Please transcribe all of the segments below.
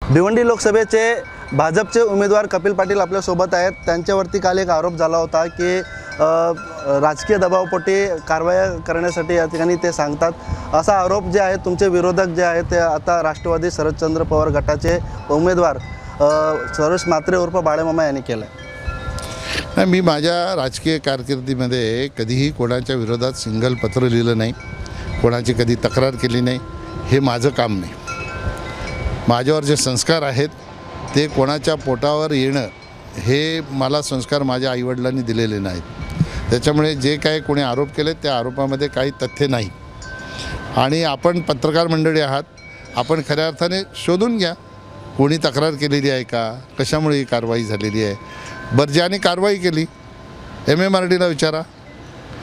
भिवंडी लोकसभेचे भाजपचे उमेदवार कपिल पाटील आपल्यासोबत आहेत। त्यांच्यावरती काल एक आरोप झाला होता की राजकीय दबावपोटी कारवाई करण्यासाठी या ठिकाणी ते सांगतात। असा आरोप जे आहे तुमचे विरोधक जे आहेत ते आता राष्ट्रवादी शरदचंद्र पवार गटाचे उमेदवार सुरेश म्हात्रे उर्फ बाळेमामा यांनी केलं आहे। मी माझ्या राजकीय कारकिर्दीमध्ये कधीही कोणाच्या विरोधात सिंगल पत्र लिहिलं नाही, कोणाची कधी तक्रार केली नाही। हे माझं काम नाही। माझ्यावर जे संस्कार आहेत ते कोणाच्या पोटावर येणं हे मला संस्कार माझ्या आईवडिलांनी दिलेले नाहीत। त्याच्यामुळे जे काही कोणी आरोप केले त्या आरोपामध्ये काही तथ्य नाही। आणि आपण पत्रकार मंडळी आहात, आपण खऱ्या अर्थाने शोधून घ्या कोणी तक्रार केलेली आहे का, कशामुळे ही कारवाई झालेली आहे। बरं, ज्याने कारवाई केली MMRDला विचारा,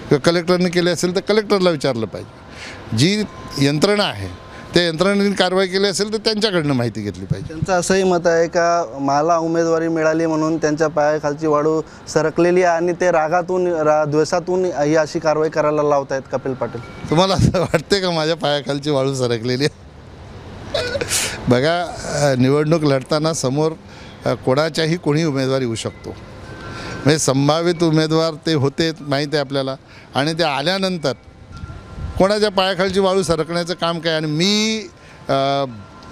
किंवा कलेक्टरने केली असेल तर कलेक्टरला विचारलं पाहिजे। जी यंत्रणा आहे त्या यंत्रणेने कारवाई केली असेल तर त्यांच्याकडनं माहिती घेतली पाहिजे। त्यांचं असंही मत आहे का मला उमेदवारी मिळाली म्हणून त्यांच्या पायाखालची वाळू सरकलेली आहे आणि ते रागातून द्वेषातून ही अशी कारवाई करायला लावत आहेत कपिल पाटील। तुम्हाला असं वाटते का माझ्या पायाखालची वाळू सरकलेली आहे? बघा, निवडणूक लढताना समोर कोणाच्याही कोणी उमेदवार येऊ शकतो। म्हणजे संभावित उमेदवार ते होते माहीत आहे आपल्याला, आणि ते आल्यानंतर कोणाच्या पायाखालची वाळू सरकण्याचं काम काय। आणि मी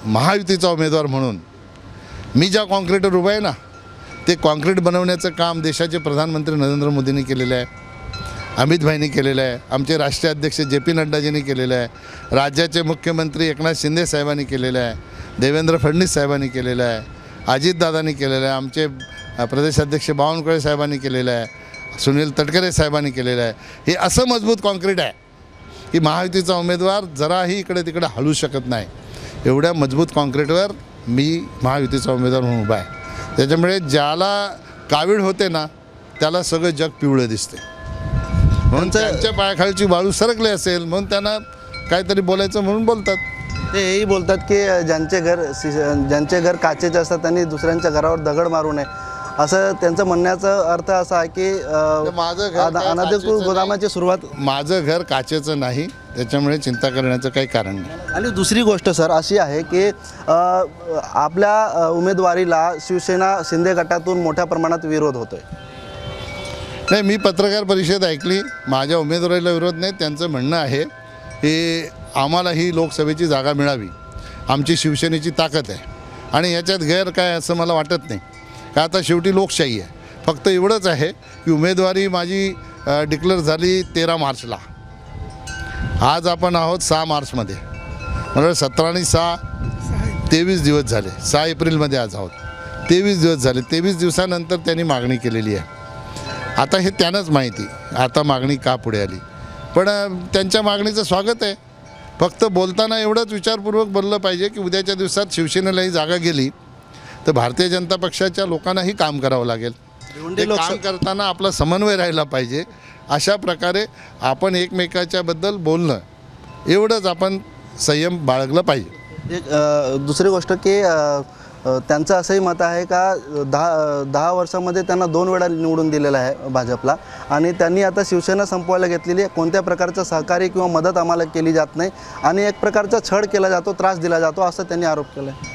महायुतीचा उमेदवार म्हणून मी ज्या कॉन्क्रीटवर उभा आहे ना, ते कॉन्क्रीट बनवण्याचं काम देशाचे प्रधानमंत्री नरेंद्र मोदींनी केलेलं आहे, अमित भाईंनी केलेलं आहे, आमचे राष्ट्रीय अध्यक्ष JP नड्डाजींनी केलेलं आहे, राज्याचे मुख्यमंत्री एकनाथ शिंदे साहेबांनी केलेलं आहे, देवेंद्र फडणवीस साहेबांनी केलेलं आहे, अजितदादांनी केलेलं आहे, आमचे प्रदेशाध्यक्ष बावनकुळे साहेबांनी केलेलं आहे, सुनील तटकरे साहेबांनी केलेलं आहे। हे असं मजबूत कॉन्क्रीट आहे की महायुतीचा उमेदवार जराही इकडे तिकडे हलू शकत नाही। एवढ्या मजबूत कॉन्क्रीटवर मी महायुतीचा उमेदवार म्हणून उभा आहे। त्याच्यामुळे ज्याला कावीळ होते ना त्याला सगळं जग पिवळं दिसते। म्हणून त्यांच्या पायाखालची वाळू सरकले असेल म्हणून त्यांना काहीतरी बोलायचं म्हणून बोलतात। ते हेही बोलतात की ज्यांचे घर काचेचे असतात त्यांनी दुसऱ्यांच्या घरावर दगड मारू नये, असं त्यांचं म्हणण्याचा अर्थ असा आहे की अनधिकृत गोदामाची सुरुवात। माझं घर काचेचं नाही, त्याच्यामुळे चिंता करण्याचं काही कारण नाही। आणि दुसरी गोष्ट सर अशी आहे की आपल्या उमेदवारीला शिवसेना शिंदे गटातून मोठ्या प्रमाणात विरोध होतोय। नाही, मी पत्रकार परिषद ऐकली, माझ्या उमेदवारीला विरोध नाही। त्यांचं म्हणणं आहे की आम्हाला ही लोकसभेची जागा मिळावी, आमची शिवसेनेची ताकद आहे आणि याच्यात गैर काय असं मला वाटत नाही। का आता शेवटी लोकशाही आहे। फक्त एवढंच आहे की उमेदवारी माझी डिक्लेअर झाली 13 मार्चला, आज आपण आहोत 6 मार्चमध्ये, म्हणजे 17 आणि 6 23 दिवस झाले। 6 एप्रिलमध्ये आज आहोत, 23 दिवस झाले। 23 दिवसानंतर त्यांनी मागणी केलेली आहे। आता हे त्यांनाच माहिती आता मागणी का पुढे आली, पण त्यांच्या मागणीचं स्वागत आहे। फक्त बोलताना एवढंच विचारपूर्वक बोललं पाहिजे की उद्याच्या दिवसात शिवसेनेलाही जागा गेली तर भारतीय जनता पक्षाच्या लोकांनाही काम करावं लागेल। काम करताना आपला समन्वय राहिला पाहिजे। अशा प्रकारे आपण एकमेकाच्याबद्दल बोलणं एवढंच आपण संयम बाळगलं पाहिजे। एक दुसरी गोष्ट की त्यांचं असंही मत आहे का 10 वर्षामध्ये त्यांना 2 वेळा निवडून दिलेलं आहे भाजपला, आणि त्यांनी आता शिवसेना संपवायला घेतलेली आहे। कोणत्या प्रकारचं सहकार्य किंवा मदत आम्हाला केली जात नाही आणि एक प्रकारचा छळ केला जातो, त्रास दिला जातो, असं त्यांनी आरोप केला आहे।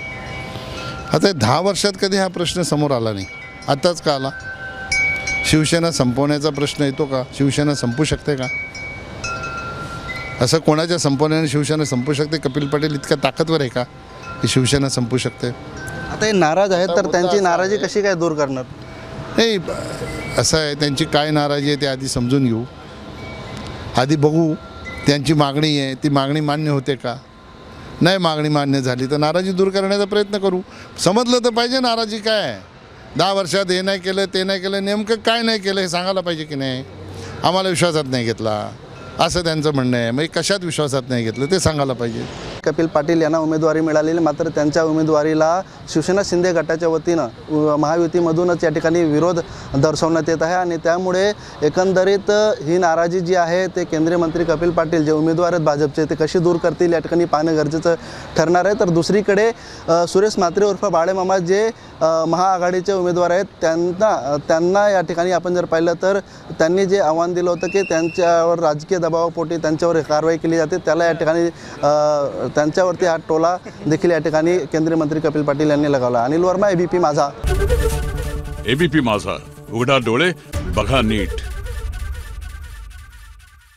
आता 10 वर्षात कधी हा प्रश्न समोर आला नाही, आताच का आला? शिवसेना संपवण्याचा प्रश्न येतो का? शिवसेना संपू शकते का? असं कोणाच्या संपवण्याने शिवसेना संपू शकते? कपिल पाटील इतका ताकदवर आहे का की शिवसेना संपू शकते? आता हे नाराज आहेत तर त्यांची नाराजी कशी काय दूर करणार? नाही, असं आहे, त्यांची काय नाराजी आहे ते आधी समजून घेऊ, आधी बघू त्यांची मागणी आहे ती मागणी मान्य होते का? नाही मागणी मान्य झाली तर नाराजी दूर करण्याचा प्रयत्न करू। समजलं तर पाहिजे नाराजी काय आहे। 10 वर्षात हे नाही केलं ते नाही केलं, नेमकं काय नाही केलं हे सांगायला पाहिजे की नाही? आम्हाला विश्वासात नाही घेतला असं त्यांचं म्हणणं आहे, मग कशात विश्वासात नाही घेतलं ते सांगायला पाहिजे। कपिल पाटील यांना उमेदवारी मिळालेली, मात्र त्यांच्या उमेदवारीला शिवसेना शिंदे गटाच्या वतीनं महायुतीमधूनच या ठिकाणी विरोध दर्शवण्यात येत आहे आणि त्यामुळे एकंदरीत ही नाराजी जी आहे ते केंद्रीय मंत्री कपिल पाटील जे उमेदवार आहेत भाजपचे ते कशी दूर करतील या ठिकाणी पाहणं गरजेचं ठरणार आहे। तर दुसरीकडे सुरेश म्हात्रे उर्फ बाळेमामा जे महाआघाडीचे उमेदवार आहेत त्यांना या ठिकाणी आपण जर पाहिलं तर त्यांनी जे आव्हान दिलं होतं की त्यांच्यावर राजकीय दबावापोटी त्यांच्यावर कारवाई केली जाते, त्याला या ठिकाणी त्यांच्यावरती हा टोला देखील या ठिकाणी केंद्रीय मंत्री कपिल पाटील यांनी लगावला. अनिल वर्मा, एबीपी माझा. एबीपी माझा, उघडा डोळे बघा नीट.